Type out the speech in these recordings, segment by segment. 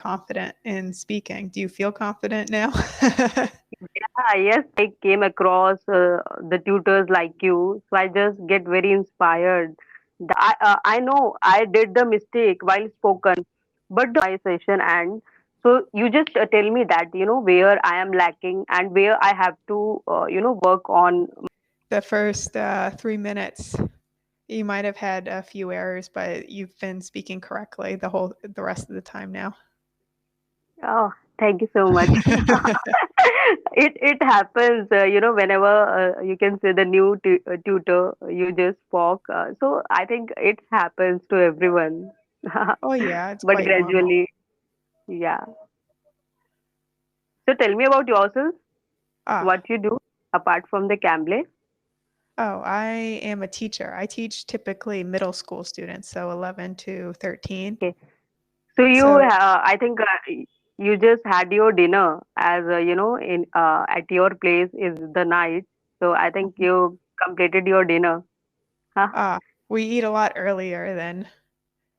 confident in speaking. Do you feel confident now? Yes, I came across the tutors like you, so I just get very inspired. I know I did the mistake while spoken, but my session and so you just tell me that where I am lacking and where I have to work on. The first 3 minutes, you might have had a few errors, but you've been speaking correctly the rest of the time now. Oh, thank you so much. It happens, whenever you can say the new tutor you just spoke. So I think it happens to everyone, Oh yeah, it's but quite normal. gradually, yeah. So tell me about yourself. Ah, What you do apart from the Cambly? oh, I am a teacher. I teach typically middle school students, so 11 to 13. Okay. So So, I think you just had your dinner as in at your place is the night. So I think you completed your dinner. Huh? ah, we eat a lot earlier than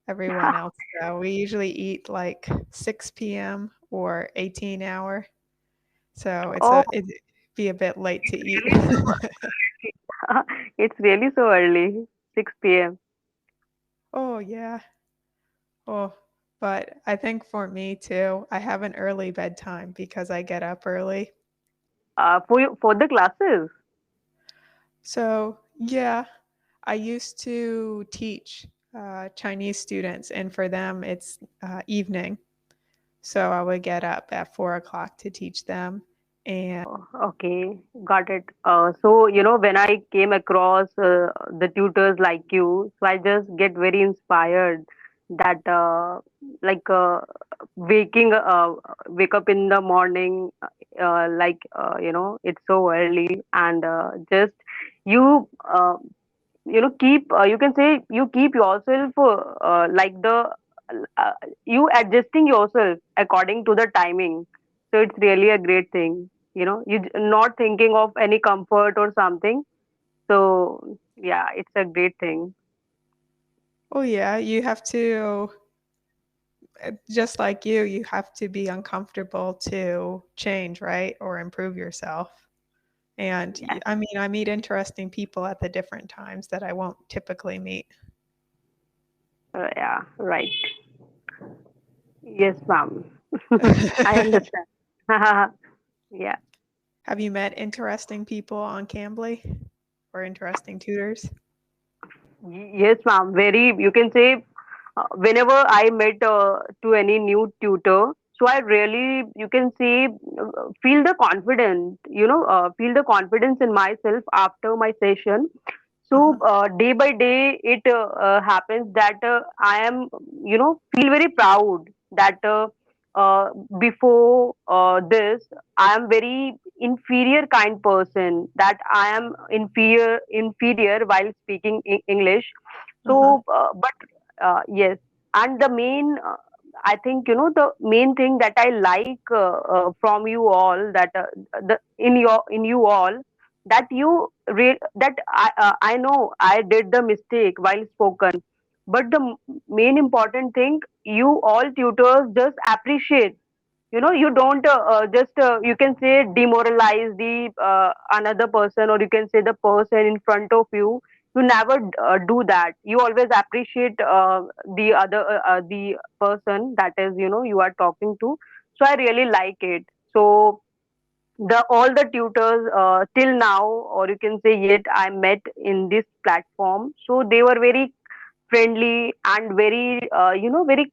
everyone else, though. We usually eat like 6 p.m. or 18 hour. So Oh, it'd be a bit late to eat. really? It's really so early, 6 p.m. Oh, yeah. Oh, but I think for me too, I have an early bedtime because I get up early. For the classes. So, yeah, I used to teach Chinese students, and for them, it's evening. So I would get up at 4 o'clock to teach them. And Oh, okay, got it. So when I came across the tutors like you, so I just get very inspired that like wake up in the morning, it's so early and just you keep you can say you keep yourself like the uh, you adjusting yourself according to the timing, so it's really a great thing, not thinking of any comfort or something. So yeah, it's a great thing. oh, yeah, you have to, just like you have to be uncomfortable to change, right? Or improve yourself. And Yes. I mean, I meet interesting people at the different times that I won't typically meet. Yeah, right. Yes, ma'am. I understand. Yeah. Have you met interesting people on Cambly or interesting tutors? Yes, ma'am. Very, you can say, whenever I met to any new tutor, so I really, you can say, feel the confidence, feel the confidence in myself after my session. So Uh-huh. day by day, it happens that I am, feel very proud that uh, before this, I am very inferior kind person. That I am inferior while speaking English. Uh-huh. So, but yes, and the main. I think the main thing that I like from you all, that the in you all, that that I know I did the mistake while spoken, but the main important thing, you all tutors just appreciate, you don't just you can say demoralize the another person, or you can say the person in front of you. You never do that. You always appreciate the person that is you are talking to. So I really like it. So the all the tutors till now, or you can say yet I met in this platform, so they were very friendly and very very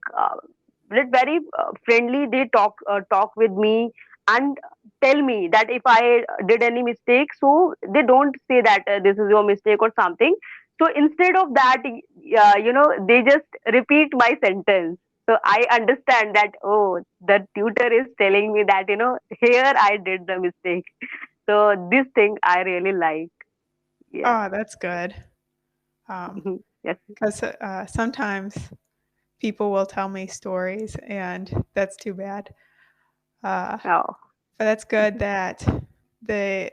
very friendly. They talk with me and tell me that if I did any mistake, so they don't say that this is your mistake or something. So instead of that, they just repeat my sentence. So I understand that, oh, the tutor is telling me that here I did the mistake. So this thing I really like. Yes. Oh, that's good. Um, Yes. because sometimes people will tell me stories, and that's too bad. Uh, Oh. but that's good that they.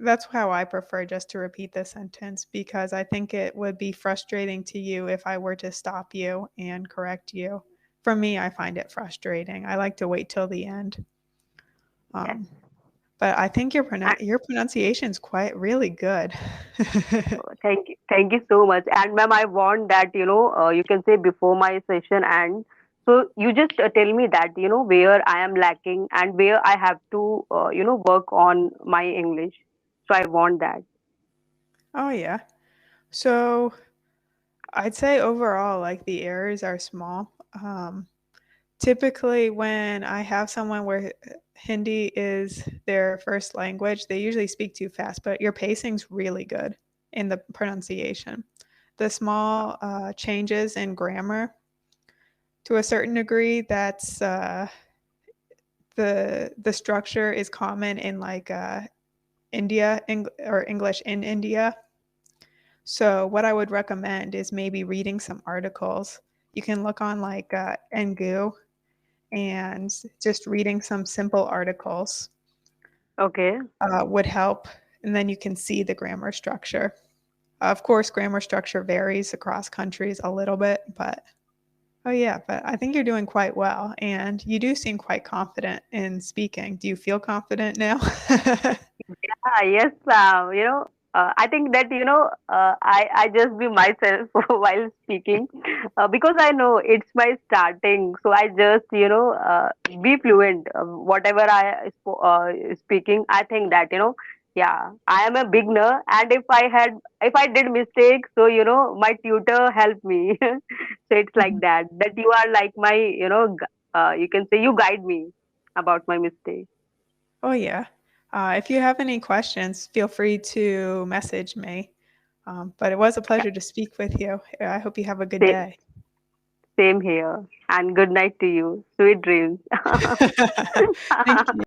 That's how I prefer just to repeat the sentence because I think it would be frustrating to you if I were to stop you and correct you. for me, I find it frustrating. I like to wait till the end. Yes. Um, but I think And your pronunciation is quite really good. thank you so much. And ma'am, I want that you can say before my session ends. So you just tell me that where I am lacking and where I have to work on my English. So I want that. Oh yeah. So I'd say overall, like the errors are small. Typically, when I have someone where Hindi is their first language, they usually speak too fast, but your pacing's really good in the pronunciation. The small changes in grammar, to a certain degree, that's the structure is common in like or English in India. So what I would recommend is maybe reading some articles. You can look on like Engu and just reading some simple articles Okay. would help. And then you can see the grammar structure. Of course, grammar structure varies across countries a little bit, but oh yeah, but I think you're doing quite well. And you do seem quite confident in speaking. Do you feel confident now? Ah, yes, I think that I just be myself while speaking, because I know it's my starting, so I just be fluent. Whatever speaking, I think that yeah, I am a beginner, and if I did mistake, so my tutor helped me. So it's like that. That you are like my you can say you guide me about my mistake. Oh, yeah. If you have any questions, feel free to message me. But it was a Yeah. pleasure to speak with you. I hope you have a good Same, day. same here. And good night to you. Sweet dreams. Thank you.